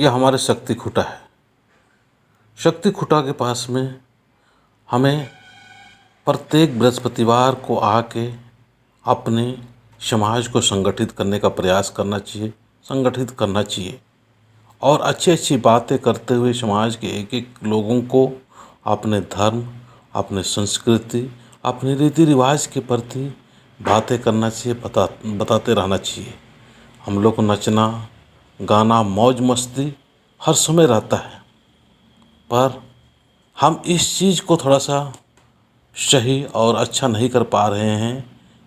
यह हमारे शक्ति खूटा है। शक्ति खूटा के पास में हमें प्रत्येक बृहस्पतिवार को आके अपने समाज को संगठित करने का प्रयास करना चाहिए, संगठित करना चाहिए और अच्छी अच्छी बातें करते हुए समाज के एक एक लोगों को अपने धर्म, अपने संस्कृति, अपने रीति रिवाज के प्रति बातें करना चाहिए, बताते रहना चाहिए। हम लोग को नचना गाना मौज मस्ती हर समय रहता है, पर हम इस चीज़ को थोड़ा सा सही और अच्छा नहीं कर पा रहे हैं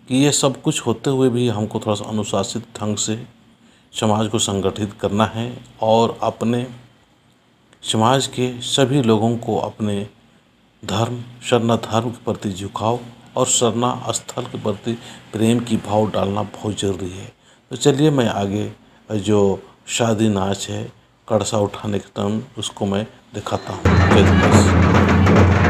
कि ये सब कुछ होते हुए भी हमको थोड़ा सा अनुशासित ढंग से समाज को संगठित करना है और अपने समाज के सभी लोगों को अपने धर्म, शरणा धर्म के प्रति झुकाव और शरणा स्थल के प्रति प्रेम की भाव डालना बहुत ज़रूरी है। तो चलिए मैं आगे जो शादी नाच है, कड़सा उठाने के टाइम, उसको मैं दिखाता हूँ। जय हिंद।